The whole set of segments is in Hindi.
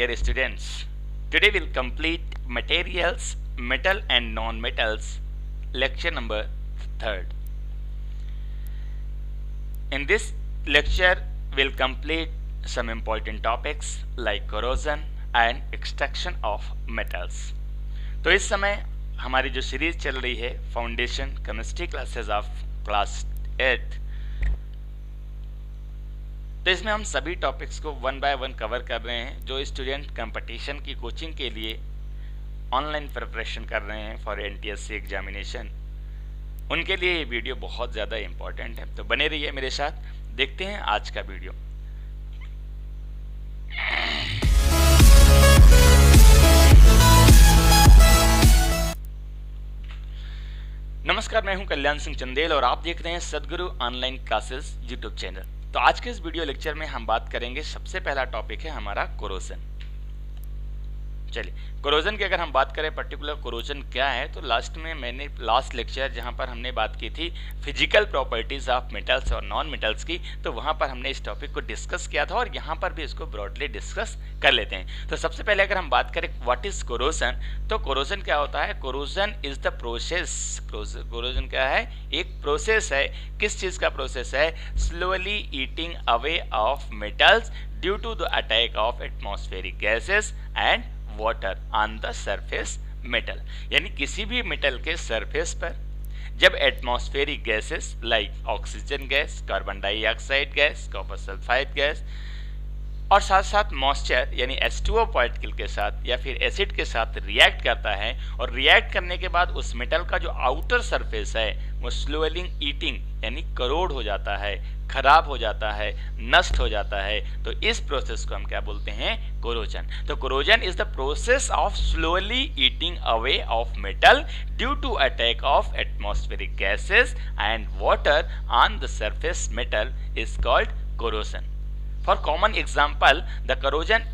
dear students, today we'll complete materials, metal and non-metals, lecture number 3rd. In this lecture, we'll complete some important topics like corrosion and extraction of metals. तो इस समय हमारी जो सीरीज चल रही है foundation chemistry classes of class 8, तो इसमें हम सभी टॉपिक्स को वन बाय वन कवर कर रहे हैं। जो स्टूडेंट कंपटीशन की कोचिंग के लिए ऑनलाइन प्रिपरेशन कर रहे हैं फॉर एनटीएससी एग्जामिनेशन, उनके लिए ये वीडियो बहुत ज़्यादा इम्पोर्टेंट है। तो बने रहिए मेरे साथ, देखते हैं आज का वीडियो। नमस्कार, मैं हूं कल्याण सिंह चंदेल और आप देख रहे हैं सदगुरु ऑनलाइन क्लासेस यूट्यूब चैनल। तो आज के इस वीडियो लेक्चर में हम बात करेंगे, सबसे पहला टॉपिक है हमारा कोरोजन। चलिए, कोरोजन की अगर हम बात करें पर्टिकुलर कोरोजन क्या है, तो मैंने लास्ट लेक्चर जहां पर हमने बात की थी फिजिकल प्रॉपर्टीज ऑफ मेटल्स और नॉन मेटल्स की, तो वहां पर हमने इस टॉपिक को डिस्कस किया था और यहां पर भी इसको ब्रॉडली डिस्कस कर लेते हैं। तो सबसे पहले अगर हम बात करें व्हाट इज कोरोजन, तो कोरोजन क्या होता है? Corrosion is the process. Corrosion क्या है? एक प्रोसेस है। किस चीज का प्रोसेस है? Slowly eating away of metals due to the attack of atmospheric gases and water on the surface metal. यानी किसी भी मेटल के सरफेस पर जब atmospheric gases like oxygen gas, carbon dioxide gas, copper sulphide gas और साथ साथ मॉइस्चर यानी H2O पार्टिकल के साथ या फिर एसिड के साथ रिएक्ट करता है, और रिएक्ट करने के बाद उस मेटल का जो आउटर सरफेस है वो स्लोली ईटिंग यानी करोड़ हो जाता है, खराब हो जाता है, नष्ट हो जाता है। तो इस प्रोसेस को हम क्या बोलते हैं? कोरोजन। तो corrosion is the process of slowly eating away of metal due to attack of atmospheric gases and water on the surface metal is called corrosion. For common example, the corrosion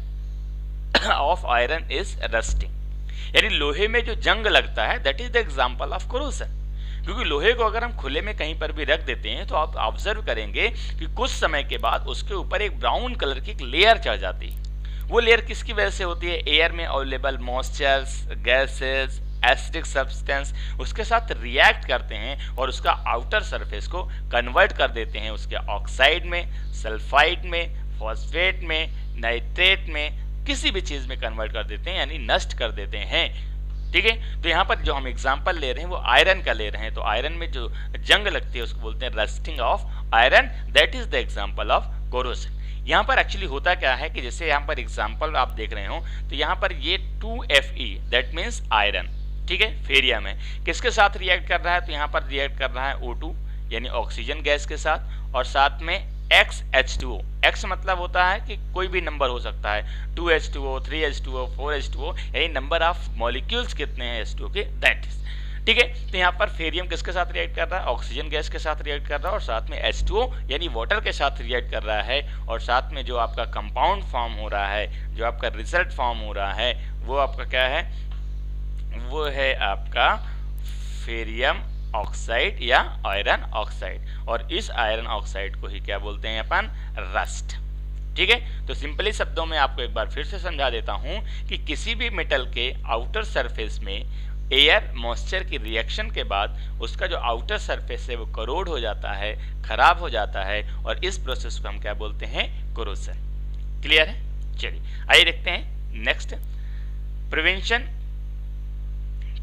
of iron is rusting. यानी लोहे में जो जंग लगता है, that is the example of corrosion. क्योंकि लोहे को अगर हम खुले में कहीं पर भी रख देते हैं तो आप ऑब्जर्व करेंगे कि कुछ समय के बाद उसके ऊपर एक ब्राउन कलर की एक लेयर चढ़ जाती है। वो लेयर किसकी वजह से होती है? एयर में available moistures, gases, acidic substance उसके साथ रिएक्ट करते हैं और उसका आउटर सरफेस को कन्वर्ट कर देते हैं उसके ऑक्साइड में, सल्फाइड में, फॉस्फेट में, नाइट्रेट में, किसी भी चीज में कन्वर्ट कर देते हैं, यानी नष्ट कर देते हैं। ठीक है, तो यहाँ पर जो हम एग्जांपल ले रहे हैं वो आयरन का ले रहे हैं। तो आयरन में जो जंग लगती है उसको बोलते हैं rusting of iron, that is the example of corrosion. यहाँ पर एक्चुअली होता क्या है कि जैसे यहाँ पर एग्जांपल आप देख रहे हो, तो यहाँ पर ये 2Fe दैट मीन्स आयरन, ठीक है, फेरियम है, किसके साथ रिएक्ट कर रहा है? तो यहाँ पर रिएक्ट कर रहा है O2 यानी ऑक्सीजन गैस के साथ, और साथ में XH2O। X मतलब होता है कि कोई भी नंबर हो सकता है, 2H2O, 3H2O, 4H2O, यानी नंबर ऑफ मॉलिक्यूल्स कितने हैं H2O के, दैट इज। ठीक है, तो यहाँ पर फेरियम किसके साथ रिएक्ट कर रहा है? ऑक्सीजन गैस के साथ रिएक्ट कर रहा है, और साथ में H2O यानी वाटर के साथ रिएक्ट कर रहा है, और साथ में जो आपका कंपाउंड फॉर्म हो रहा है, जो आपका रिजल्ट फॉर्म हो रहा है, वो आपका क्या है? वो है आपका फेरियम ऑक्साइड या आयरन ऑक्साइड, और इस आयरन ऑक्साइड को ही क्या बोलते हैं अपन? रस्ट। ठीक है, तो सिंपली शब्दों में आपको एक बार फिर से समझा देता हूं कि किसी भी मेटल के आउटर सरफेस में एयर मॉइस्चर की रिएक्शन के बाद उसका जो आउटर सरफेस है वो करोड़ हो जाता है, खराब हो जाता है, और इस प्रोसेस को हम क्या बोलते हैं? कोरोजन। क्लियर है? चलिए आइए देखते हैं नेक्स्ट, प्रिवेंशन।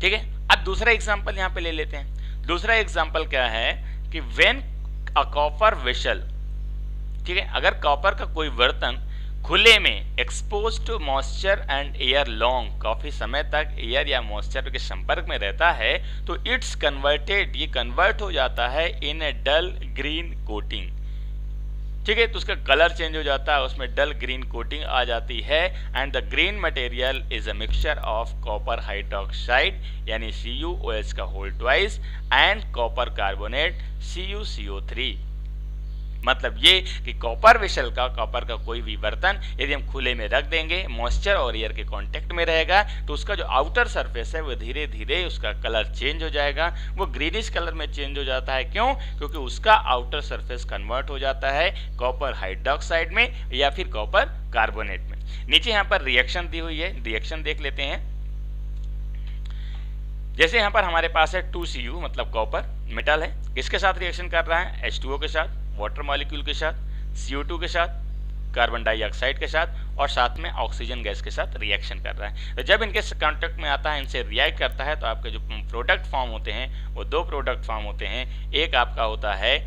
ठीक है, अब दूसरा एग्जांपल यहाँ पे ले लेते हैं। दूसरा एग्जांपल क्या है कि व्हेन अ कॉपर वेसल, ठीक है, अगर कॉपर का कोई बर्तन खुले में expose to moisture and air long, काफी समय तक एयर या मॉइस्चर के संपर्क में रहता है, तो इट्स कन्वर्टेड, ये कन्वर्ट हो जाता है इन ए डल ग्रीन कोटिंग। ठीक है, तो उसका कलर चेंज हो जाता है, उसमें डल ग्रीन कोटिंग आ जाती है, and the green material is a mixture of copper hydroxide यानी CuOH का whole twice and copper carbonate CuCO3। मतलब ये कि कॉपर वेसल का, कॉपर का कोई भी बर्तन यदि हम खुले में रख देंगे, मॉइस्चर और एयर के कांटेक्ट में रहेगा, तो उसका जो आउटर सरफेस है वो धीरे धीरे उसका कलर चेंज हो जाएगा, वो ग्रीनिश कलर में चेंज हो जाता है। क्यों? क्योंकि उसका आउटर सरफेस कन्वर्ट हो जाता है कॉपर हाइड्रोक्साइड में या फिर कॉपर कार्बोनेट में। नीचे यहाँ पर रिएक्शन दी हुई है, रिएक्शन देख लेते हैं। जैसे यहाँ पर हमारे पास है 2Cu मतलब कॉपर मेटल है, किसके साथ रिएक्शन कर रहा है? H2O के साथ, वाटर मॉलिक्यूल के साथ, CO2 के साथ, कार्बन डाइऑक्साइड के साथ और साथ में ऑक्सीजन गैस के साथ रिएक्शन कर रहा है। तो जब इनके कांटेक्ट में आता है, इनसे रिएक्ट करता है, तो आपके जो प्रोडक्ट फॉर्म होते हैं वो दो प्रोडक्ट फॉर्म होते हैं। एक आपका होता है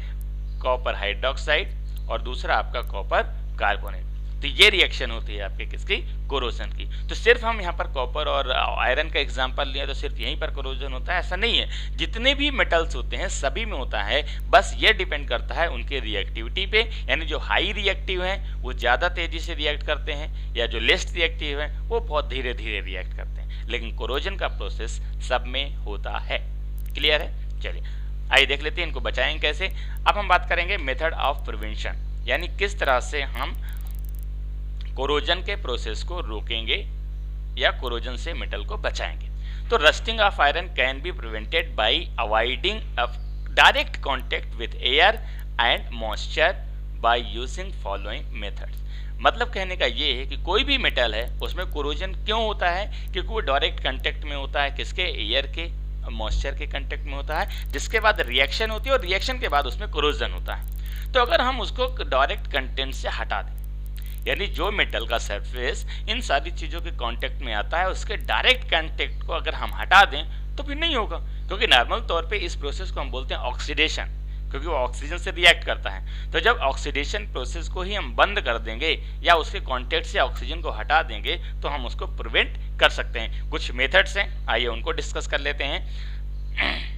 कॉपर हाइड्रोक्साइड और दूसरा आपका कॉपर कार्बोनेट। तो ये रिएक्शन होती है आपके किसकी? कोरोजन की। तो सिर्फ हम यहाँ पर कॉपर और आयरन का एग्जांपल लिए तो सिर्फ यहीं पर कोरोजन होता है, ऐसा नहीं है। जितने भी मेटल्स होते हैं सभी में होता है, बस ये डिपेंड करता है उनके रिएक्टिविटी पे, यानी जो हाई रिएक्टिव हैं वो ज़्यादा तेजी से रिएक्ट करते हैं, या जो लेस रिएक्टिव हैं वो बहुत धीरे धीरे रिएक्ट करते हैं। लेकिन कोरोजन का प्रोसेस सब में होता है। क्लियर है? चलिए आइए देख लेते हैं इनको बचाएंगे कैसे। अब हम बात करेंगे मेथड ऑफ प्रिवेंशन, यानी किस तरह से हम कोरोजन के प्रोसेस को रोकेंगे या कोरोजन से मेटल को बचाएंगे। तो rusting of iron can be prevented by avoiding direct contact with air and moisture by using following methods. मतलब कहने का ये है कि कोई भी मेटल है उसमें कोरोजन क्यों होता है? क्योंकि वो डायरेक्ट कांटेक्ट में होता है, किसके? एयर के, मॉइस्चर के कांटेक्ट में होता है, जिसके बाद रिएक्शन होती है और रिएक्शन के बाद उसमें कोरोजन होता है। तो अगर हम उसको डायरेक्ट कंटेंट से हटा दें, यानी जो मेटल का सरफेस इन सारी चीज़ों के कांटेक्ट में आता है उसके डायरेक्ट कांटेक्ट को अगर हम हटा दें तो फिर नहीं होगा, क्योंकि नॉर्मल तौर पे इस प्रोसेस को हम बोलते हैं ऑक्सीडेशन, क्योंकि वो ऑक्सीजन से रिएक्ट करता है। तो जब ऑक्सीडेशन प्रोसेस को ही हम बंद कर देंगे या उसके कांटेक्ट से ऑक्सीजन को हटा देंगे तो हम उसको प्रिवेंट कर सकते हैं। कुछ मेथड्स हैं, आइए उनको डिस्कस कर लेते हैं।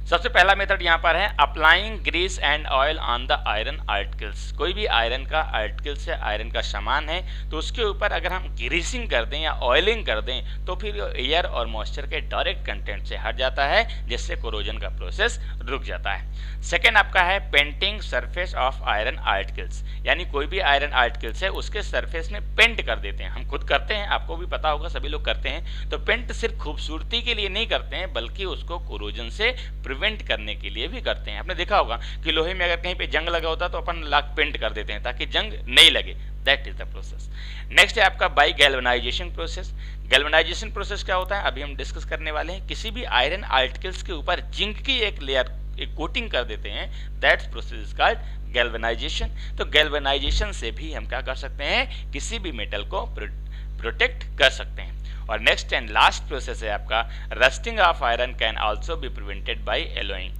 सबसे पहला मेथड यहाँ पर है applying grease and oil on the iron articles. कोई भी आयरन का आर्टिकल्स है, आयरन का सामान है, तो उसके ऊपर अगर हम ग्रीसिंग कर दें या ऑयलिंग कर दें तो फिर एयर और मॉइस्चर के डायरेक्ट कंटेंट से हट जाता है, जिससे कोरोजन का प्रोसेस रुक जाता है। सेकेंड आपका है painting surface of iron articles, यानी कोई भी आयरन आर्टिकल्स है उसके सरफेस में पेंट कर देते हैं। हम खुद करते हैं, आपको भी पता होगा, सभी लोग करते हैं। तो पेंट सिर्फ खूबसूरती के लिए नहीं करते हैं, बल्कि उसको कोरोजन से प्रिवेंट करने के लिए भी करते हैं। आपने देखा होगा कि लोहे में अगर कहीं पे जंग लगा होता तो अपन लाख पेंट कर देते हैं ताकि जंग नहीं लगे। That is the process. Next है आपका by galvanization process. Galvanization process क्या होता है अभी हम डिस्कस करने वाले हैं। किसी भी आयरन आर्टिकल्स के ऊपर जिंक की एक लेयर, एक कोटिंग कर देते हैं, that's process is called galvanisation. तो गैल्वेनाइजेशन से भी हम क्या कर सकते हैं? किसी भी मेटल को प्रोटेक्ट कर सकते हैं। और नेक्स्ट एंड लास्ट प्रोसेस है आपका rusting of iron can also be prevented by alloying,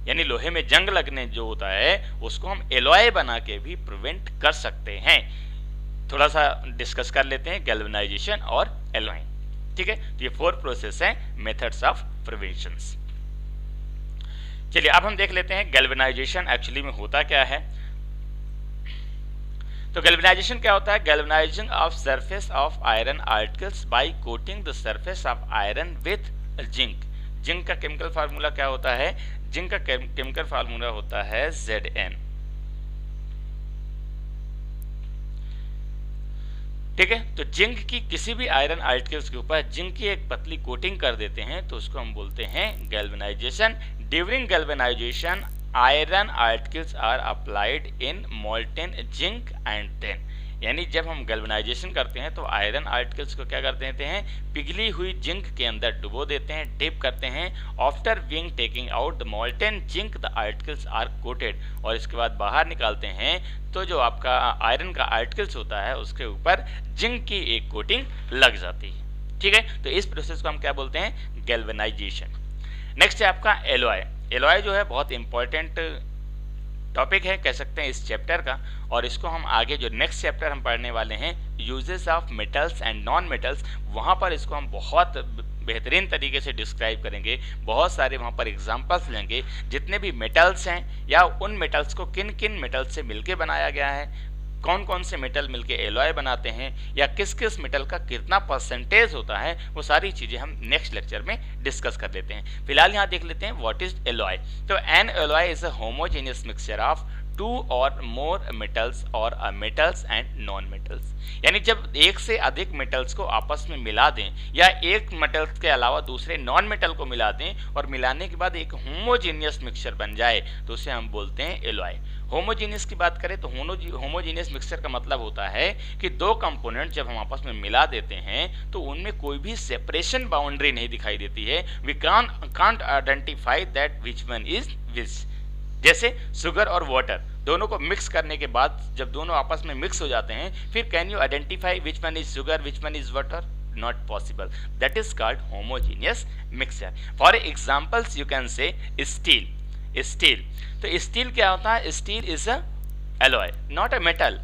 यानी लोहे में जंग लगने जो होता है उसको हम एलॉय बना के भी प्रिवेंट कर सकते हैं। थोड़ा सा डिस्कस कर लेते हैं गैल्वेनाइजेशन और एलॉइंग। ठीक है, तो ये 4 प्रोसेस हैं मेथड्स ऑफ प्रिवेंशन। चलिए अब हम देख लेते हैं गैल्वेनाइजेशन एक्चुअली में होता क्या है। तो गैल्वेनाइजेशन क्या होता है? Galvanizing of surface of iron articles by coating the surface of iron with zinc. Zinc का केमिकल फार्मूला क्या होता है? जिंक का केमिकल फार्मूला होता है Zn। ठीक है, तो जिंक की किसी भी आयरन आर्टिकल्स के ऊपर जिंक की एक पतली कोटिंग कर देते हैं तो उसको हम बोलते हैं galvanization. During galvanization iron articles are applied in molten zinc and then, यानी जब हम गैल्वेनाइजेशन करते हैं तो आयरन आर्टिकल्स को क्या कर देते हैं? पिघली हुई जिंक के अंदर डुबो देते हैं, डिप करते हैं। After being taking out the molten zinc the articles are coated, और इसके बाद बाहर निकालते हैं तो जो आपका आयरन का आर्टिकल्स होता है उसके ऊपर जिंक की एक कोटिंग लग जाती है। ठीक है, तो इस प्रोसेस को हम क्या बोलते हैं? गैल्वेनाइजेशन। नेक्स्ट है आपका एलॉय। एलॉय जो है बहुत इंपॉर्टेंट टॉपिक है कह सकते हैं इस चैप्टर का, और इसको हम आगे जो नेक्स्ट चैप्टर हम पढ़ने वाले हैं uses of metals and non metals, वहाँ पर इसको हम बहुत बेहतरीन तरीके से डिस्क्राइब करेंगे। बहुत सारे वहाँ पर एग्जांपल्स लेंगे, जितने भी मेटल्स हैं या उन मेटल्स को किन किन मेटल्स से मिलके बनाया गया है, कौन कौन से मेटल मिलके एलॉय बनाते हैं, या किस किस मेटल का कितना परसेंटेज होता है, वो सारी चीज़ें हम नेक्स्ट लेक्चर में डिस्कस कर लेते हैं। फिलहाल यहाँ देख लेते हैं व्हाट इज एलॉय। तो an alloy is a homogeneous mixture of two और मोर मेटल्स और मेटल्स एंड नॉन मेटल्स, यानी जब एक से अधिक मेटल्स को आपस में मिला दें या एक मेटल्स के अलावा दूसरे नॉन मेटल को मिला दें और मिलाने के बाद एक होमोजीनियस मिक्सचर बन जाए तो उसे हम बोलते हैं एलॉय। होमोजीनियस की बात करें तो होमोजीनियस मिक्सचर का मतलब होता है कि दो कंपोनेंट जब हम आपस में मिला देते हैं तो उनमें कोई भी सेपरेशन बाउंड्री नहीं दिखाई देती है। We can't identify that which one is which. जैसे शुगर और वाटर दोनों को मिक्स करने के बाद जब दोनों आपस में मिक्स हो जाते हैं फिर can you identify which one is sugar which one is water? Not possible. That is called homogeneous mixture. For examples you can से स्टील। स्टील, तो स्टील क्या होता है? Steel is a alloy, not a metal.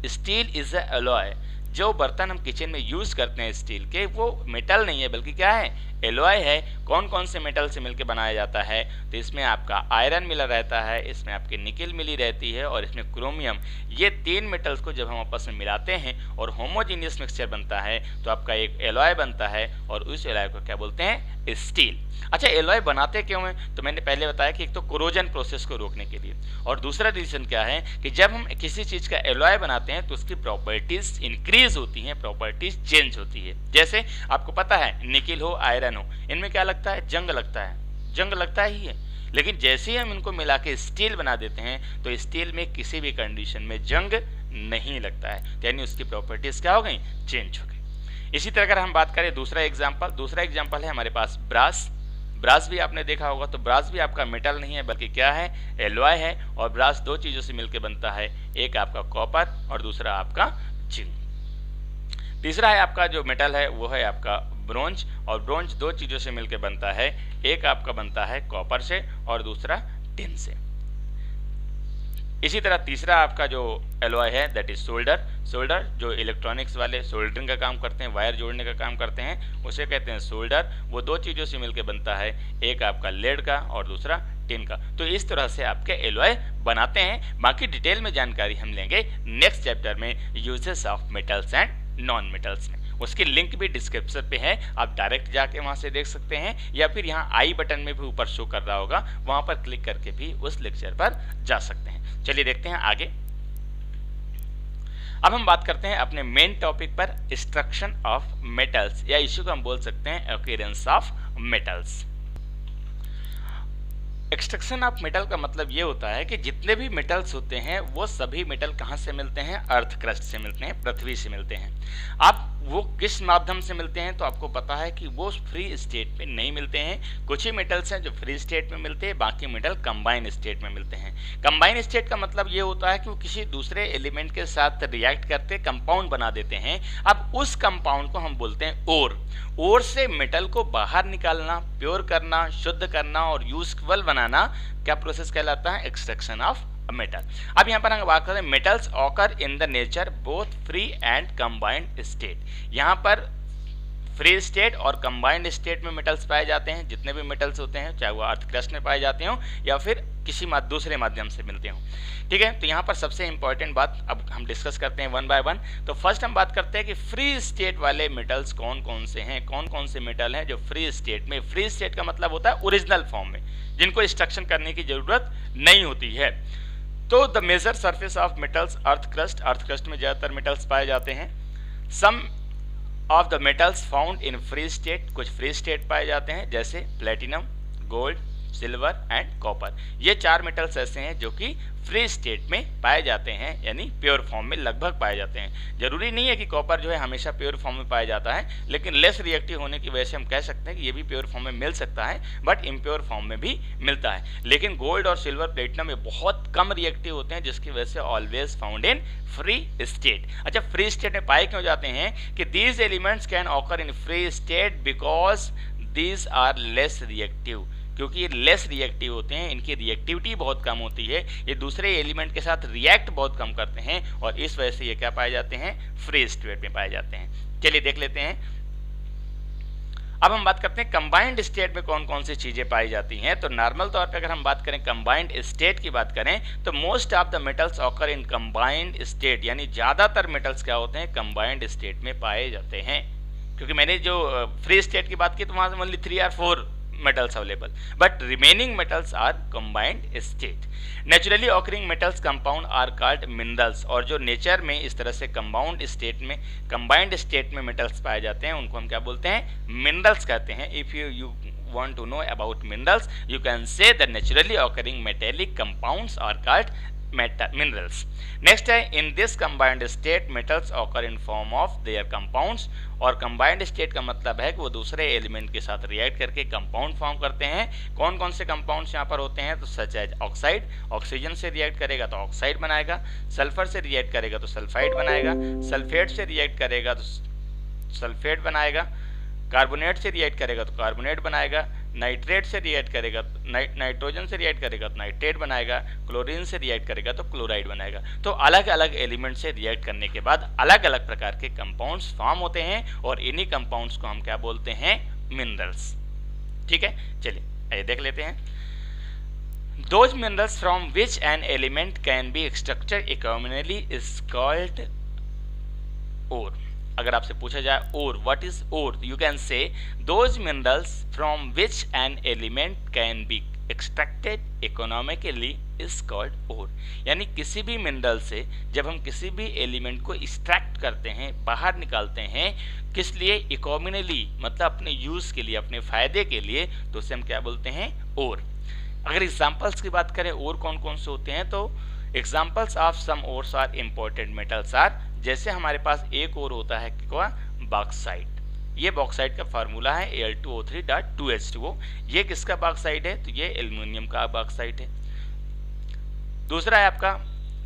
Steel is a alloy. जो बर्तन हम किचन में यूज करते हैं स्टील के, वो मेटल नहीं है बल्कि क्या है? एलॉय है। कौन कौन से मेटल से मिलकर बनाया जाता है? तो इसमें आपका आयरन मिला रहता है, इसमें आपके निकेल मिली रहती है और इसमें क्रोमियम। ये तीन मेटल्स को जब हम आपस में मिलाते हैं और होमोजीनियस मिक्सचर बनता है तो आपका एक एलॉय बनता है और उस एलॉय को क्या बोलते हैं? स्टील। अच्छा, एलॉय बनाते क्यों हैं? तो मैंने पहले बताया कि एक तो कोरोजन प्रोसेस को रोकने के लिए, और दूसरा रीजन क्या है कि जब हम किसी चीज का एलॉय बनाते हैं तो उसकी प्रॉपर्टीज इंक्रीज होती हैं, प्रॉपर्टीज चेंज होती है। जैसे आपको पता है निकेल हो, आयरन हो, इनमें क्या लगता है? जंग लगता है। जंग लगता ही है, लेकिन जैसे ही हम इनको मिला के स्टील बना देते हैं तो स्टील में किसी भी कंडीशन में जंग नहीं लगता है, यानी उसकी प्रॉपर्टीज क्या हो गई? चेंज हो गई। इसी तरह अगर हम बात करें दूसरा एग्जांपल है हमारे पास ब्रास। ब्रास भी आपने देखा होगा, तो ब्रास भी आपका मेटल नहीं है बल्कि क्या है? एलॉय है। और ब्रास दो चीजों से मिलकर बनता है, एक आपका कॉपर और दूसरा आपका जिंक। तीसरा है आपका जो मेटल है वो है आपका ब्रोंज, और ब्रोंज दो चीजों से मिलकर बनता है, एक आपका बनता है कॉपर से और दूसरा टिन से। इसी तरह तीसरा आपका जो एलॉय है दैट इज सोल्डर। सोल्डर जो इलेक्ट्रॉनिक्स वाले सोल्डरिंग का काम करते हैं, वायर जोड़ने का काम करते हैं, उसे कहते हैं सोल्डर। वो दो चीज़ों से मिलकर बनता है, एक आपका लेड का और दूसरा टिन का। तो इस तरह से आपके एलॉय बनाते हैं। बाकी डिटेल में जानकारी हम लेंगे नेक्स्ट चैप्टर में, uses of metals and non metals में। उसकी लिंक भी डिस्क्रिप्शन पे है, आप डायरेक्ट जाके वहां से देख सकते हैं, या फिर यहाँ आई बटन में भी ऊपर शो कर रहा होगा, वहां पर क्लिक करके भी उस लेक्चर पर जा सकते हैं। चलिए देखते हैं आगे। अब हम बात करते हैं अपने मेन टॉपिक पर, एक्सट्रैक्शन ऑफ मेटल्स, या इश्यू को हम बोल सकते हैं occurrence of metals. Extraction of metal का मतलब ये होता है कि जितने भी मेटल्स होते हैं वो सभी मेटल कहाँ से मिलते हैं? अर्थ क्रस्ट से मिलते हैं, पृथ्वी से मिलते हैं। अब वो किस माध्यम से मिलते हैं? तो आपको पता है कि वो फ्री स्टेट में नहीं मिलते हैं। कुछ ही मेटल्स हैं जो फ्री स्टेट में मिलते हैं, बाकी मेटल कंबाइन स्टेट में मिलते हैं। कंबाइन स्टेट का मतलब ये होता है कि वो किसी दूसरे एलिमेंट के साथ रिएक्ट करके कंपाउंड बना देते हैं। अब उस कंपाउंड को हम बोलते हैं ओर। ओर से मेटल को बाहर निकालना, प्योर करना, शुद्ध करना और यूजफुल बनाना क्या प्रोसेस कहलाता है? Extraction of metal. अब यहाँ पर हम बात करें metals occur in the nature both free and combined state. यहाँ पर फ्री स्टेट और कंबाइंड स्टेट में मेटल्स पाए जाते हैं। जितने भी मेटल्स होते हैं चाहे वो अर्थ क्रस्ट में पाए जाते हो या फिर किसी दूसरे माध्यम से मिलते हो, ठीक है। तो यहाँ पर सबसे इंपॉर्टेंट बात अब हम डिस्कस करते हैं वन बाय वन। तो फर्स्ट हम बात करते हैं कि फ्री स्टेट वाले मेटल्स कौन कौन से हैं, कौन कौन से मेटल हैं जो फ्री स्टेट में। फ्री स्टेट का मतलब होता है ओरिजिनल फॉर्म में, जिनको एक्सट्रैक्शन करने की जरूरत नहीं होती है। तो the major surface of metals earth crust में ज्यादातर मेटल्स पाए जाते हैं। Some of the metals found in free state, कुछ फ्री स्टेट पाए जाते हैं जैसे platinum, gold, silver and copper. ये चार मेटल्स ऐसे हैं जो कि फ्री स्टेट में पाए जाते हैं, यानी प्योर फॉर्म में लगभग पाए जाते हैं। जरूरी नहीं है कि कॉपर जो है हमेशा प्योर फॉर्म में पाया जाता है, लेकिन लेस रिएक्टिव होने की वजह से हम कह सकते हैं कि ये भी प्योर फॉर्म में मिल सकता है, बट इम्प्योर फॉर्म में भी मिलता है। लेकिन गोल्ड और सिल्वर, प्लेटिनम ये बहुत कम रिएक्टिव होते हैं, जिसकी वजह से always found in free state. अच्छा, फ्री स्टेट में पाए क्यों जाते हैं कि these elements can occur in free state because these are less reactive, क्योंकि ये लेस रिएक्टिव होते हैं, इनकी रिएक्टिविटी बहुत कम होती है, ये दूसरे एलिमेंट के साथ रिएक्ट बहुत कम करते हैं और इस वजह से ये क्या पाए जाते हैं? फ्री स्टेट में पाए जाते हैं। चलिए देख लेते हैं। अब हम बात करते हैं कंबाइंड स्टेट में कौन कौन सी चीजें पाई जाती हैं। तो नॉर्मल तौर पे अगर हम बात करें कंबाइंड स्टेट की बात करें तो most of the metals occur in combined state, यानी ज्यादातर मेटल्स क्या होते हैं? कंबाइंड स्टेट में पाए जाते हैं। क्योंकि मैंने जो फ्री स्टेट की बात की तो वहां से ओनली 3 और 4 metals available, but remaining metals are combined state. Naturally occurring metals compound are called minerals, और जो नेचर में इस तरह से कंपाउंड स्टेट में, कंबाइंड स्टेट में मेटल्स पाए जाते हैं उनको हम क्या बोलते हैं, मिनरल्स कहते हैं. If you want to know about minerals, you can say that naturally occurring metallic compounds are called minerals. Next है, in this combined state metals occur in form of their compounds, और combined state का मतलब है कि वो दूसरे एलिमेंट के साथ रिएक्ट करके कंपाउंड फॉर्म करते हैं. कौन कौन से कंपाउंड्स यहाँ पर होते हैं, तो सच एज ऑक्साइड, ऑक्सीजन से रिएक्ट करेगा तो ऑक्साइड बनाएगा, सल्फर से रिएक्ट करेगा तो सल्फाइड बनाएगा, सल्फेट से रिएक्ट करेगा तो सल्फेट बनाएगा, कार्बोनेट से रिएक्ट करेगा तो कार्बोनेट बनाएगा, नाइट्रेट से रिएक्ट करेगा नाइट्रोजन से रिएक्ट करेगा तो नाइट्रेट बनाएगा, क्लोरीन से रिएक्ट करेगा तो क्लोराइड बनाएगा. तो अलग अलग एलिमेंट से रिएक्ट करने के बाद अलग अलग प्रकार के कंपाउंड्स फॉर्म होते हैं, और इन्हीं कंपाउंड्स को हम क्या बोलते हैं, मिनरल्स. ठीक है, चलिए आइए देख लेते हैं. Those minerals from which an element can be extracted economically is called ore. अगर आपसे पूछा जाए ore, what is ore, you can say those minerals from which an element can be extracted economically is called ore. यानी किसी भी मिनरल से जब हम किसी भी एलिमेंट को एक्सट्रैक्ट करते हैं, बाहर निकालते हैं, किस लिए, इकोनॉमिकली, मतलब अपने यूज के लिए, अपने फायदे के लिए, तो उसे हम क्या बोलते हैं, ओर. अगर एग्जाम्पल्स की बात करें ओर कौन कौन से होते हैं, तो examples of some ores are important metals are, जैसे हमारे पास एक और होता है क्या, बॉक्साइट. ये बॉक्साइट का फार्मूला है Al2O3.2H2O. ये किसका बॉक्साइट है, तो ये एल्युमिनियम का बॉक्साइट है. दूसरा है आपका,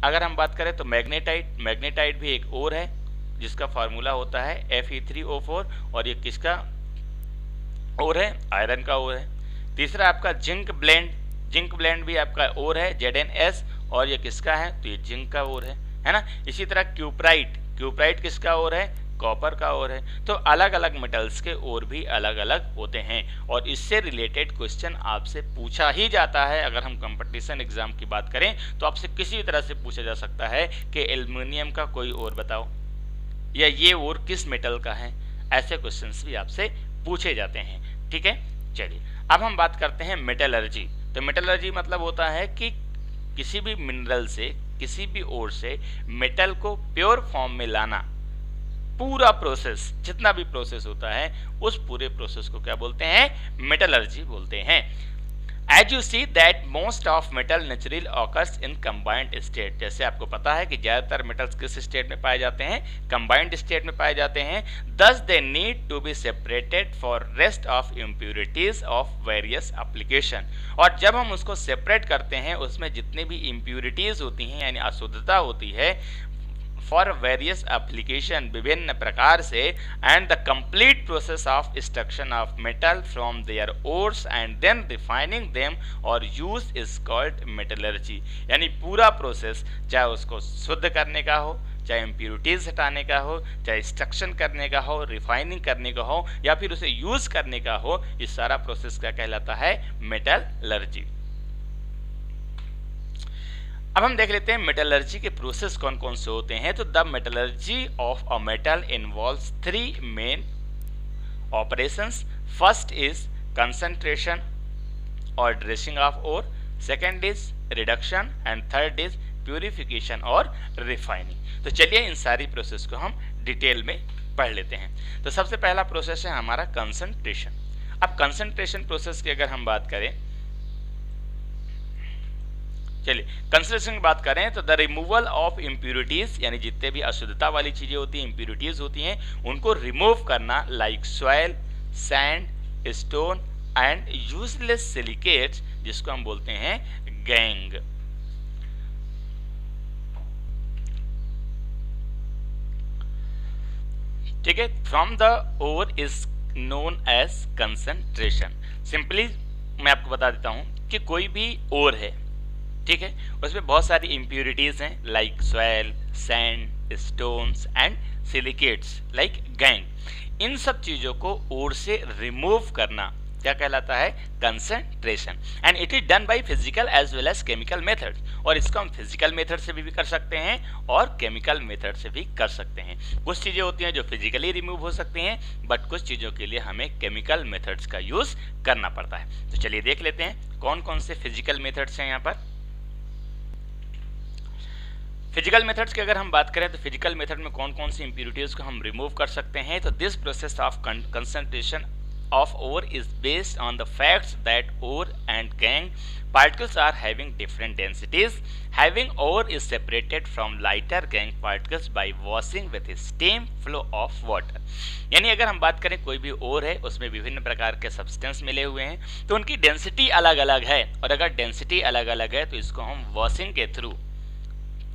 अगर हम बात करें तो मैग्नेटाइट. मैग्नेटाइट भी एक और है जिसका फार्मूला होता है Fe3O4, और ये किसका और है, आयरन का और है. तीसरा आपका जिंक ब्लेंड. जिंक ब्लेंड भी आपका और है Zns, और ये किसका है, तो ये जिंक का और है ना. इसी तरह क्यूप्राइट. क्यूप्राइट किसका और है, कॉपर का और है. तो अलग अलग मेटल्स के और भी अलग अलग होते हैं, और इससे रिलेटेड क्वेश्चन आपसे पूछा ही जाता है. अगर हम कंपटीशन एग्जाम की बात करें तो आपसे किसी भी तरह से पूछा जा सकता है कि एल्युमिनियम का कोई और बताओ, या ये और किस मेटल का है. ऐसे क्वेश्चंस भी आपसे पूछे जाते हैं. ठीक है, चलिए अब हम बात करते हैं मेटलर्जी. तो मेटलर्जी मतलब होता है कि किसी भी मिनरल से, किसी भी ओर से मेटल को प्योर फॉर्म में लाना, पूरा प्रोसेस, जितना भी प्रोसेस होता है उस पूरे प्रोसेस को क्या बोलते हैं, मेटलर्जी बोलते हैं. As you see that most of metal naturally occurs in combined state. जैसे आपको पता है कि ज्यादातर मेटल्स किस स्टेट में पाए जाते हैं, कंबाइंड स्टेट में पाए जाते हैं. Thus they need to be separated for rest of impurities of various application. और जब हम उसको सेपरेट करते हैं, उसमें जितने भी इम्प्यूरिटीज होती हैं यानी अशुद्धता होती है, फॉर वेरियस एप्लीकेशन, विभिन्न प्रकार से, and the complete process of extraction of metal from their ores and then refining them और यूज इज कॉल्ड मेटलर्जी. यानी पूरा प्रोसेस, चाहे उसको शुद्ध करने का हो, चाहे इम्प्यूरिटीज हटाने का हो, चाहे एक्सट्रैक्शन करने का हो, रिफाइनिंग करने का हो, या फिर उसे यूज करने का हो, इस सारा प्रोसेस क्या कहलाता है, मेटलर्जी. अब हम देख लेते हैं मेटलर्जी के प्रोसेस कौन कौन से होते हैं. तो the metallurgy of a metal involves 3 main operations. First is concentration और dressing of ore, second is reduction, and third is purification और रिफाइनिंग. तो चलिए इन सारी प्रोसेस को हम डिटेल में पढ़ लेते हैं. तो सबसे पहला प्रोसेस है हमारा कंसंट्रेशन. अब कंसंट्रेशन प्रोसेस की अगर हम बात करें, चलिए कंसंट्रेशन की बात करें, तो द रिमूवल ऑफ इम्प्यूरिटीज, यानी जितने भी अशुद्धता वाली चीजें होती हैं, इम्प्यूरिटीज होती हैं, उनको रिमूव करना, like soil, sand, stone and useless silicates, जिसको हम बोलते हैं गैंग. ठीक है, from the ore is known as concentration. Simply मैं आपको बता देता हूं कि कोई भी ओर है, ठीक है, उसमें बहुत सारी इम्प्यूरिटीज हैं, like soil, sand, stones and silicates like gangue. इन सब चीज़ों को ओर से रिमूव करना, क्या कहलाता है, concentration. And it is done by physical as well as chemical method, और इसको हम फिजिकल मेथड से भी कर सकते हैं और केमिकल मेथड से भी कर सकते हैं। कुछ चीजें होती हैं जो फिजिकली रिमूव हो सकती हैं, बट कुछ चीजों के लिए हमें केमिकल मेथड्स का यूज करना पड़ता है। तो चलिए देख लेते हैं कौन कौन से फिजिकल मेथड्स हैं यहाँ पर। फिजिकल मेथड्स की अगर हम बात करें तो फिजिकल मेथड में कौन कौन सी इंप्योरिटीज को हम रिमूव कर सकते हैं। तो this process of concentration of ore is based on the facts that ore and gangue particles are having different densities. Having ore is separated from lighter gangue particles by washing with steam flow of water. यानी अगर हम बात करें कोई भी ओर है उसमें विभिन्न प्रकार के सब्सटेंस मिले हुए हैं, तो उनकी डेंसिटी अलग अलग है, और अगर डेंसिटी अलग अलग है तो इसको हम वॉशिंग के थ्रू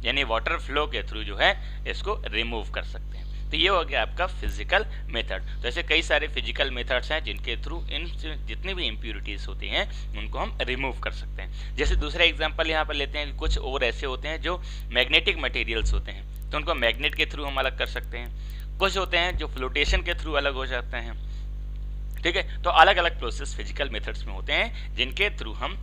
यानी वाटर फ्लो के थ्रू जो है इसको रिमूव कर सकते हैं। तो ये हो गया आपका फिजिकल मेथड। तो ऐसे कई सारे फिजिकल मेथड्स हैं जिनके थ्रू इन जितनी भी इम्प्योरिटीज होती हैं उनको हम रिमूव कर सकते हैं। जैसे दूसरा एग्जांपल यहाँ पर लेते हैं, कुछ और ऐसे होते हैं जो मैग्नेटिक मटेरियल्स होते हैं, तो उनको मैग्नेट के थ्रू हम अलग कर सकते हैं। कुछ होते हैं जो फ्लोटेशन के थ्रू अलग हो जाते हैं, ठीक है। तो अलग अलग प्रोसेस फिजिकल मेथड्स में होते हैं जिनके थ्रू हम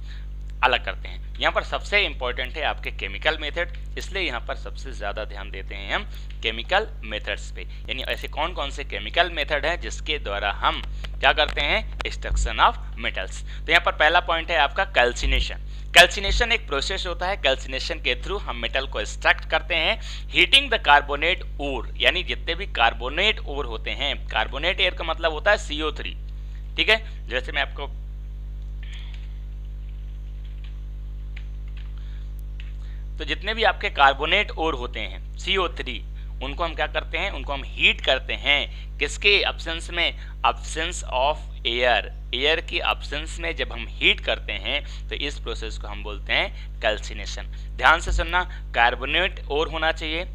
अलग करते हैं। यहाँ पर सबसे इंपॉर्टेंट है आपके केमिकल मेथड, इसलिए यहाँ पर सबसे ज़्यादा ध्यान देते हैं हम केमिकल मेथड्स पे। यानी ऐसे कौन कौन से केमिकल मेथड हैं जिसके द्वारा हम क्या करते हैं, एक्सट्रैक्शन ऑफ मेटल्स। तो यहाँ पर पहला पॉइंट है आपका कैल्सिनेशन। कैल्सिनेशन एक प्रोसेस होता है, कैल्सिनेशन के थ्रू हम मेटल को एक्सट्रैक्ट करते हैं हीटिंग द कार्बोनेट ओर। यानी जितने भी कार्बोनेट ओर होते हैं, कार्बोनेट एयर का मतलब होता है CO3, ठीक है। जैसे मैं आपको तो जितने भी आपके कार्बोनेट ओर होते हैं CO3, उनको हम क्या करते हैं, उनको हम हीट करते हैं। किसके एब्सेंस में, एब्सेंस ऑफ एयर, एयर की एब्सेंस में जब हम हीट करते हैं तो इस प्रोसेस को हम बोलते हैं कैल्सिनेशन। ध्यान से सुनना, कार्बोनेट ओर होना चाहिए,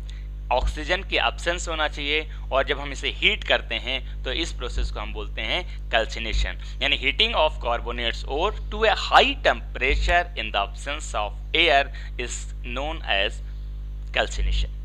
ऑक्सीजन की एब्सेंस होना चाहिए, और जब हम इसे हीट करते हैं तो इस प्रोसेस को हम बोलते हैं कैल्सिनेशन। यानी heating of carbonates ore to a high temperature in the absence of air is known as calcination.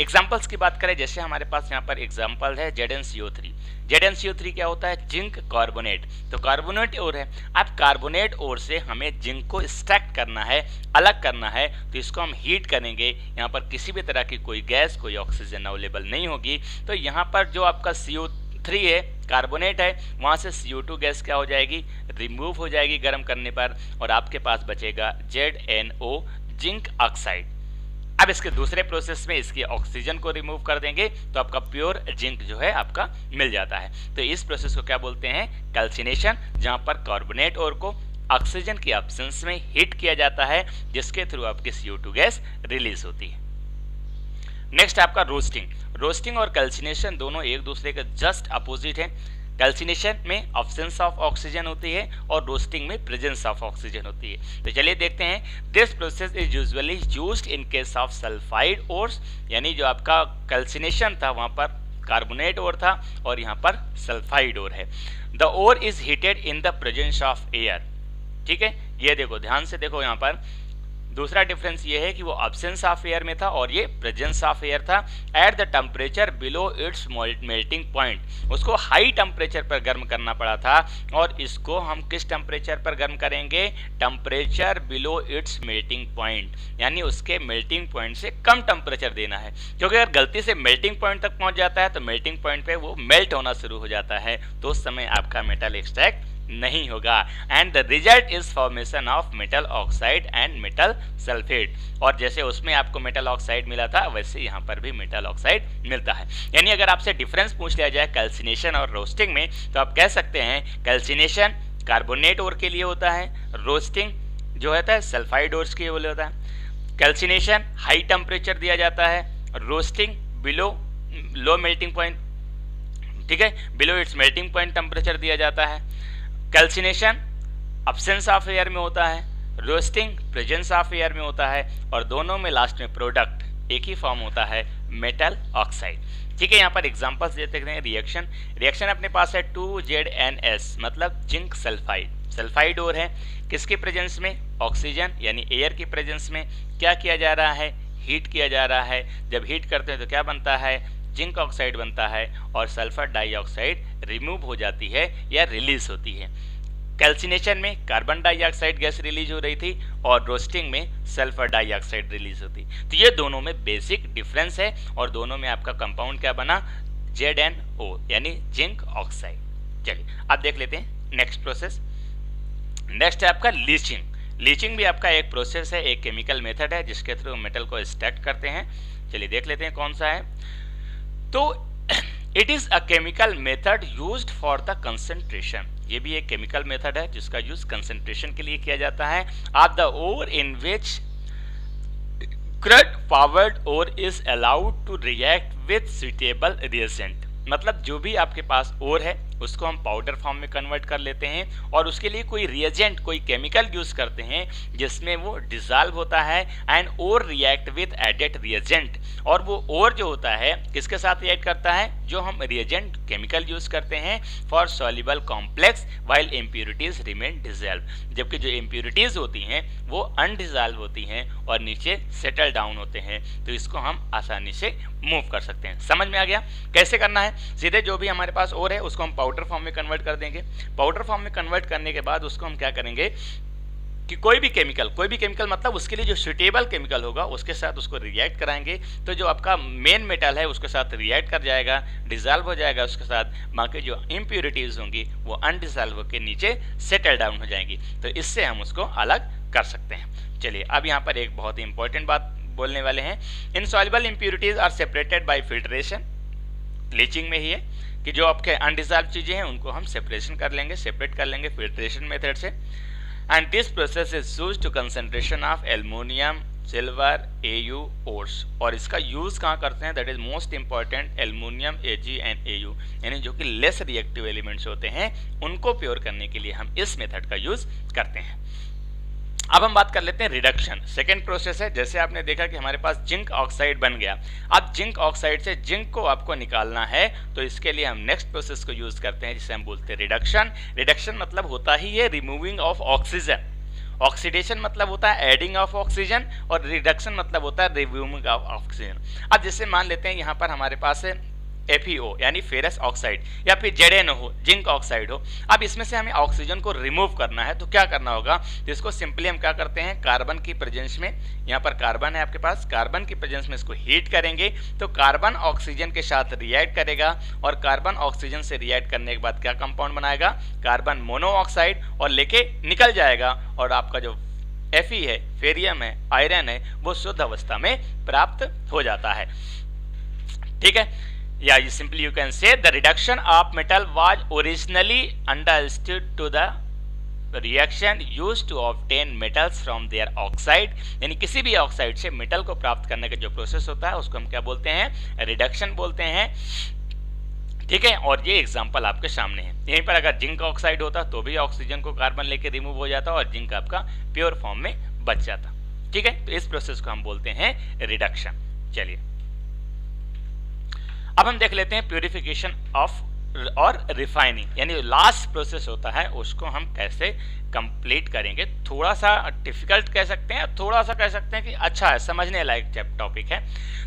Examples की बात करें, जैसे हमारे पास यहाँ पर एग्जाम्पल है ZnCO3। ZnCO3 क्या होता है, जिंक कार्बोनेट। तो कार्बोनेट ओर है, अब कार्बोनेट ओर से हमें जिंक को एक्सट्रैक्ट करना है, अलग करना है, तो इसको हम हीट करेंगे। यहाँ पर किसी भी तरह की कोई गैस, कोई ऑक्सीजन अवेलेबल नहीं होगी, तो यहाँ पर जो आपका CO3 है, कार्बोनेट है, वहाँ से CO2 गैस क्या हो जाएगी, रिमूव हो जाएगी गर्म करने पर, और आपके पास बचेगा ZnO, जिंक ऑक्साइड। अब इसके दूसरे प्रोसेस में इसकी ऑक्सीजन को रिमूव कर देंगे तो आपका प्योर जिंक जो है आपका मिल जाता है। तो इस प्रोसेस को क्या बोलते हैं, कैल्सिनेशन, जहां पर कार्बोनेट ओर को ऑक्सीजन की एब्सेंस में हीट किया जाता है, जिसके थ्रू आपकी CO2 गैस रिलीज होती है। नेक्स्ट आपका रोस्टिंग। रोस्टिंग और कैल्सिनेशन दोनों एक दूसरे के जस्ट अपोजिट है। कैल्सिनेशन में एब्सेंस ऑफ ऑक्सीजन होती है और रोस्टिंग में प्रेजेंस ऑफ ऑक्सीजन होती है। तो चलिए देखते हैं, this process is usually used in case of sulphide ores. यानी जो आपका कैल्सिनेशन था वहां पर कार्बोनेट ओर था और यहाँ पर सल्फाइड ओर है। The ore is heated in the presence of air, ठीक है। ये देखो, ध्यान से देखो, यहाँ पर दूसरा डिफरेंस ये है कि वो एब्सेंस ऑफ एयर में था और ये प्रेजेंस ऑफ एयर था। At the temperature below it's melting point, उसको हाई टेम्परेचर पर गर्म करना पड़ा था, और इसको हम किस टेम्परेचर पर गर्म करेंगे, temperature below it's melting point, यानी उसके मेल्टिंग पॉइंट से कम टेम्परेचर देना है। क्योंकि अगर गलती से मेल्टिंग पॉइंट तक पहुंच जाता है तो मेल्टिंग पॉइंट पे वो मेल्ट होना शुरू हो जाता है, तो उस समय आपका मेटल एक्सट्रैक्ट नहीं होगा। And the result is formation of metal oxide and metal sulphate. और जैसे उसमें आपको मेटल ऑक्साइड मिला था वैसे यहाँ पर भी मेटल ऑक्साइड मिलता है। यानी अगर आपसे डिफरेंस पूछ लिया जाए कैल्सिनेशन और रोस्टिंग में, तो आप कह सकते हैं कैल्सिनेशन कार्बोनेट ओर के लिए होता है, रोस्टिंग जो होता है सल्फाइड ओर्स के लिए होता है। कैल्सिनेशन हाई टेम्परेचर दिया जाता है, roasting below low melting point, ठीक है, below it's melting point temperature दिया जाता है। कैल्सिनेशन एब्सेंस ऑफ एयर में होता है, रोस्टिंग प्रेजेंस ऑफ एयर में होता है, और दोनों में लास्ट में प्रोडक्ट एक ही फॉर्म होता है, मेटल ऑक्साइड, ठीक है। यहाँ पर एग्जांपल्स देते हैं। रिएक्शन अपने पास है 2ZnS, मतलब जिंक सल्फाइड। सल्फाइड ओर है, किसके प्रेजेंस में, ऑक्सीजन यानी एयर की प्रेजेंस में क्या किया जा रहा है, हीट किया जा रहा है। जब हीट करते हैं तो क्या बनता है, जिंक ऑक्साइड बनता है, और सल्फर डाइऑक्साइड रिमूव हो जाती है या रिलीज होती है। कैल्सिनेशन में कार्बन डाइऑक्साइड गैस रिलीज हो रही थी और रोस्टिंग में सल्फर डाइऑक्साइड रिलीज होती। तो ये दोनों में बेसिक डिफरेंस है और दोनों में आपका कंपाउंड क्या बना, ZnO यानी जिंक ऑक्साइड। चलिए अब देख लेते हैं नेक्स्ट प्रोसेस। नेक्स्ट है आपका लीचिंग। लीचिंग भी आपका एक प्रोसेस है, एक केमिकल मेथड है जिसके थ्रू मेटल को एक्सट्रैक्ट करते हैं। चलिए देख लेते हैं कौन सा है। तो it is a chemical method used for the concentration. ये भी एक केमिकल मेथड है जिसका यूज कंसंट्रेशन के लिए किया जाता है। Of the ore in which crude forward ore is allowed to react with suitable reagent. मतलब जो भी आपके पास ओर है उसको हम पाउडर फॉर्म में कन्वर्ट कर लेते हैं और उसके लिए कोई रिएजेंट, कोई केमिकल यूज करते हैं जिसमें वो डिसॉल्व होता है and ore react with added reagent. और वो ओर जो होता है किसके साथ रिएक्ट करता है, जो हम रिएजेंट केमिकल यूज करते हैं for soluble complex while impurities remain dissolve. जबकि जो इम्प्यूरिटीज होती हैं वो अनडिसॉल्व होती हैं और नीचे सेटल डाउन होते हैं। तो इसको हम आसानी से मूव कर सकते हैं। समझ में आ गया कैसे करना है। सीधे जो भी हमारे पास ओर है उसको हम पाउडर फॉर्म में कन्वर्ट कर देंगे। पाउडर फॉर्म में कन्वर्ट करने के बाद उसको हम क्या करेंगे कि कोई भी केमिकल मतलब उसके लिए जो सुटेबल केमिकल होगा उसके साथ उसको रिएक्ट कराएंगे। तो जो आपका मेन मेटल है उसके साथ रिएक्ट कर जाएगा, डिसॉल्व हो जाएगा उसके साथ, बाकी जो इम्प्यूरिटीज होंगी वो अनडिसॉल्व होकर नीचे सेटल डाउन हो जाएंगी। तो इससे हम उसको अलग कर सकते हैं। चलिए अब यहाँ पर एक बहुत ही इंपॉर्टेंट बात बोलने वाले हैं। Insoluble impurities are separated by filtration. Leaching में ही है कि जो आपके अनडिसॉल्व चीजें हैं उनको हम सेपरेट कर लेंगे फिल्ट्रेशन मेथड से। And this process is used to concentration of aluminium, silver, Au ores. और इसका यूज कहाँ करते हैं, that is most important, aluminium, Ag and Au यानी जो कि लेस रिएक्टिव एलिमेंट्स होते हैं उनको प्योर करने के लिए हम इस मेथड का यूज करते हैं। अब हम बात कर लेते हैं रिडक्शन। सेकेंड प्रोसेस है, जैसे आपने देखा कि हमारे पास जिंक ऑक्साइड बन गया। अब जिंक ऑक्साइड से जिंक को आपको निकालना है तो इसके लिए हम नेक्स्ट प्रोसेस को यूज करते हैं जिसे हम बोलते हैं रिडक्शन। रिडक्शन मतलब होता ही है रिमूविंग ऑफ ऑक्सीजन। ऑक्सीडेशन मतलब होता है एडिंग ऑफ ऑक्सीजन और रिडक्शन मतलब होता है रिमूविंग ऑफ ऑक्सीजन। अब जैसे मान लेते हैं यहाँ पर हमारे पास है FeO यानी फेरस ऑक्साइड या फिर ZnO जिंक ऑक्साइड हो। अब इसमें से हमें ऑक्सीजन को रिमूव करना है तो क्या करना होगा, तो इसको सिंपली हम क्या करते हैं, कार्बन की प्रेजेंस में, यहाँ पर कार्बन है आपके पास, कार्बन की प्रेजेंस में इसको हीट करेंगे तो कार्बन ऑक्सीजन के साथ रिएक्ट करेगा और कार्बन ऑक्सीजन से रिएक्ट करने के बाद क्या कंपाउंड बनाएगा, कार्बन मोनोऑक्साइड, और लेके निकल जाएगा और आपका जो Fe है, फेरियम है, आयरन है, वो शुद्ध अवस्था में प्राप्त हो जाता है। ठीक है, या simply you can say the reduction of metal was originally understood to the reaction used to obtain metals from their oxide। यानी किसी भी ऑक्साइड से मेटल को प्राप्त करने का जो प्रोसेस होता है उसको हम क्या बोलते हैं, रिडक्शन बोलते हैं। ठीक है, और ये एग्जांपल आपके सामने है। यहीं पर अगर जिंक ऑक्साइड होता तो भी ऑक्सीजन को कार्बन लेके रिमूव हो जाता और जिंक आपका प्योर फॉर्म में बच जाता। ठीक है, तो इस प्रोसेस को हम बोलते हैं रिडक्शन। चलिए अब हम देख लेते हैं प्यूरिफिकेशन ऑफ और रिफाइनिंग, यानी लास्ट प्रोसेस होता है उसको हम कैसे कंप्लीट करेंगे। थोड़ा सा डिफिकल्ट कह सकते हैं, थोड़ा सा कह सकते हैं कि अच्छा है, समझने लायक टॉपिक है।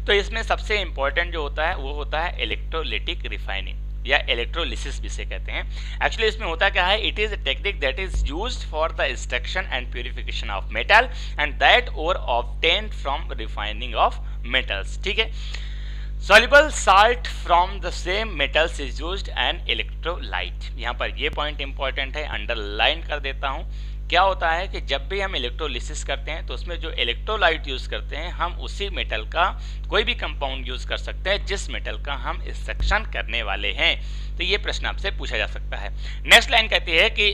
तो इसमें सबसे इंपॉर्टेंट जो होता है वो होता है इलेक्ट्रोलिटिक रिफाइनिंग या इलेक्ट्रोलिसिस भी से कहते हैं। एक्चुअली इसमें होता क्या है, it is a technique that is used for the extraction and purification of metal and that ore obtained from refining of metals. ठीक है, soluble salt from the same metals is used and electrolyte। यहाँ पर ये पॉइंट इंपॉर्टेंट है, अंडरलाइन कर देता हूँ। क्या होता है कि जब भी हम इलेक्ट्रोलिसिस करते हैं तो उसमें जो इलेक्ट्रोलाइट यूज करते हैं हम उसी मेटल का कोई भी कंपाउंड यूज कर सकते हैं जिस मेटल का हम एक्सट्रैक्शन करने वाले हैं। तो ये प्रश्न आपसे पूछा जा सकता है। नेक्स्ट लाइन कहती है कि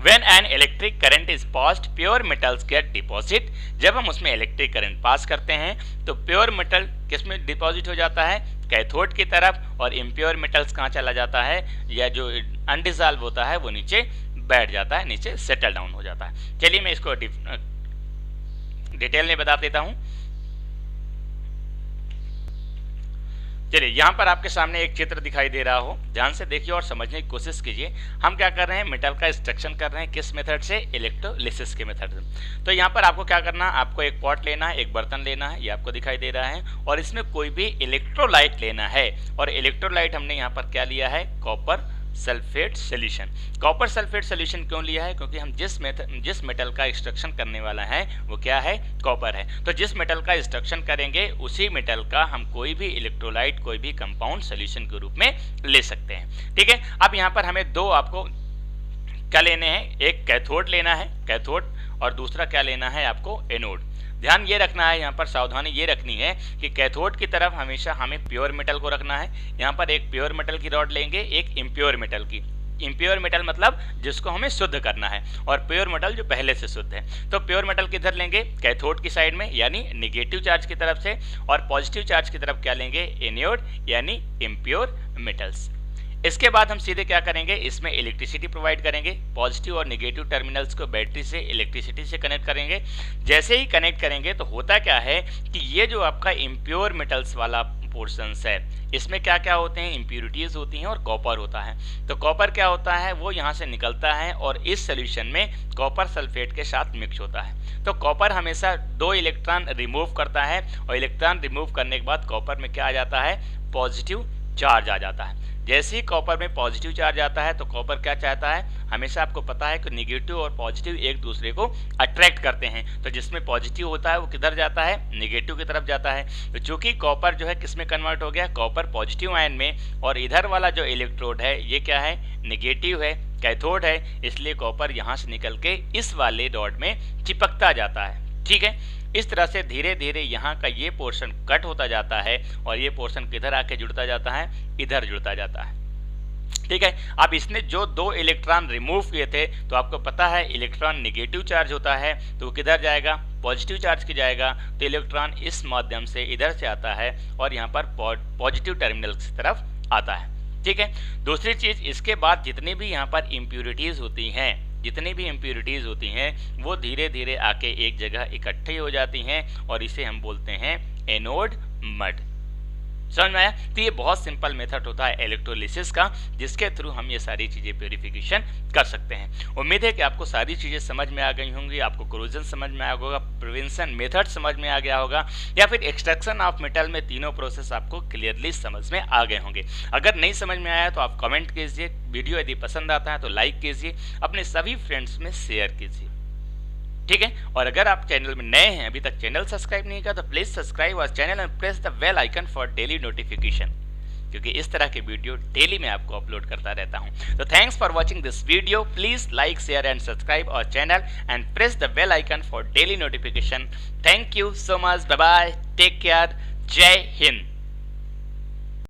When an electric current is passed, pure metals get deposit। जब हम उसमें इलेक्ट्रिक करंट पास करते हैं तो प्योर मेटल किस में डिपॉजिट हो जाता है, कैथोड की तरफ, और इम्प्योर मेटल्स कहाँ चला जाता है, या जो अनडिसॉल्व होता है वो नीचे बैठ जाता है, नीचे सेटल डाउन हो जाता है। चलिए मैं इसको डिटेल में बता देता हूँ। चलिए यहाँ पर आपके सामने एक चित्र दिखाई दे रहा हो, ध्यान से देखिए और समझने की कोशिश कीजिए। हम क्या कर रहे हैं, मेटल का एक्सट्रैक्शन कर रहे हैं, किस मेथड से, इलेक्ट्रोलिसिस के मेथड से। तो यहाँ पर आपको क्या करना है, आपको एक पॉट लेना है, एक बर्तन लेना है, ये आपको दिखाई दे रहा है, और इसमें कोई भी इलेक्ट्रोलाइट लेना है। और इलेक्ट्रोलाइट हमने यहाँ पर क्या लिया है, copper sulphate solution. Copper sulphate solution क्यों लिया है? क्योंकि हम जिस मेटल का एक्सट्रैक्शन करने वाला है वो क्या है? कॉपर है। तो जिस मेटल का एक्सट्रैक्शन करेंगे उसी मेटल का हम कोई भी इलेक्ट्रोलाइट, कोई भी कंपाउंड सोल्यूशन के रूप में ले सकते हैं। ठीक है, अब यहाँ पर हमें दो आपको क्या लेने हैं, एक कैथोड लेना है, कैथोड, और दूसरा क्या लेना है आपको? एनोड। ध्यान ये रखना है, यहाँ पर सावधानी ये रखनी है कि कैथोड की तरफ हमेशा हमें प्योर मेटल को रखना है। यहाँ पर एक प्योर मेटल की रॉड लेंगे, एक इम्प्योर मेटल की। इम्प्योर मेटल मतलब जिसको हमें शुद्ध करना है, और प्योर मेटल जो पहले से शुद्ध है। तो प्योर मेटल किधर लेंगे? कैथोड की साइड में, यानी निगेटिव चार्ज की तरफ से, और पॉजिटिव चार्ज की तरफ क्या लेंगे? एनोड, यानी इम्प्योर मेटल्स। इसके बाद हम सीधे क्या करेंगे, इसमें इलेक्ट्रिसिटी प्रोवाइड करेंगे। पॉजिटिव और नेगेटिव टर्मिनल्स को बैटरी से, इलेक्ट्रिसिटी से कनेक्ट करेंगे। जैसे ही कनेक्ट करेंगे तो होता क्या है कि ये जो आपका इम्प्योर मेटल्स वाला पोर्शंस है, इसमें क्या क्या होते हैं? इम्प्यूरिटीज होती हैं और कॉपर होता है। तो कॉपर क्या होता है, वो यहाँ से निकलता है और इस सोल्यूशन में कॉपर सल्फेट के साथ मिक्स होता है। तो कॉपर हमेशा 2 इलेक्ट्रॉन रिमूव करता है, और इलेक्ट्रॉन रिमूव करने के बाद कॉपर में क्या आ जाता है? पॉजिटिव चार्ज आ जाता है। जैसे ही कॉपर में पॉजिटिव चार्ज आता है तो कॉपर क्या चाहता है? हमेशा आपको पता है कि निगेटिव और पॉजिटिव एक दूसरे को अट्रैक्ट करते हैं। तो जिसमें पॉजिटिव होता है वो किधर जाता है? निगेटिव की तरफ जाता है। तो चूंकि कॉपर जो है किस में कन्वर्ट हो गया? कॉपर पॉजिटिव आयन में, और इधर वाला जो इलेक्ट्रोड है ये क्या है? निगेटिव है, कैथोड है, इसलिए कॉपर यहाँ से निकल के इस वाले रॉड में चिपकता जाता है। ठीक है, इस तरह से धीरे धीरे यहाँ का ये पोर्शन कट होता जाता है, और ये पोर्शन किधर आके जुड़ता जाता है? इधर जुड़ता जाता है। ठीक है, अब इसने जो 2 इलेक्ट्रॉन रिमूव किए थे, तो आपको पता है इलेक्ट्रॉन निगेटिव चार्ज होता है, तो वो किधर जाएगा? पॉजिटिव चार्ज की जाएगा। तो इलेक्ट्रॉन इस माध्यम से इधर से आता है और यहाँ पर पॉजिटिव टर्मिनल की तरफ आता है। ठीक है, दूसरी चीज, इसके बाद जितनी भी यहाँ पर इम्प्यूरिटीज होती हैं, जितनी भी इम्प्यूरिटीज होती हैं वो धीरे धीरे आके एक जगह इकट्ठी हो जाती हैं, और इसे हम बोलते हैं एनोड मड। समझ में आया? तो ये बहुत सिंपल मेथड होता है इलेक्ट्रोलिसिस का, जिसके थ्रू हम ये सारी चीजें प्योरिफिकेशन कर सकते हैं। उम्मीद है कि आपको सारी चीजें समझ में आ गई होंगी, आपको कोरोजन समझ में आ गया होगा, प्रिवेंशन मेथड समझ में आ गया होगा, या फिर एक्सट्रैक्शन ऑफ मेटल में तीनों प्रोसेस आपको क्लियरली समझ में आ गए होंगे। अगर नहीं समझ में आया तो आप कमेंट कीजिए, वीडियो यदि पसंद आता है तो लाइक कीजिए, अपने सभी फ्रेंड्स में शेयर कीजिए। ठीक है, और अगर आप चैनल में नए हैं, अभी तक चैनल सब्सक्राइब नहीं किया, तो please subscribe our channel and press the bell icon for daily notification, क्योंकि इस तरह के वीडियो डेली मैं आपको अपलोड करता रहता हूं। तो thanks for watching this video. Please like, share and subscribe our channel and press the bell icon for daily notification. Thank you so much, bye bye, take care, जय हिंद।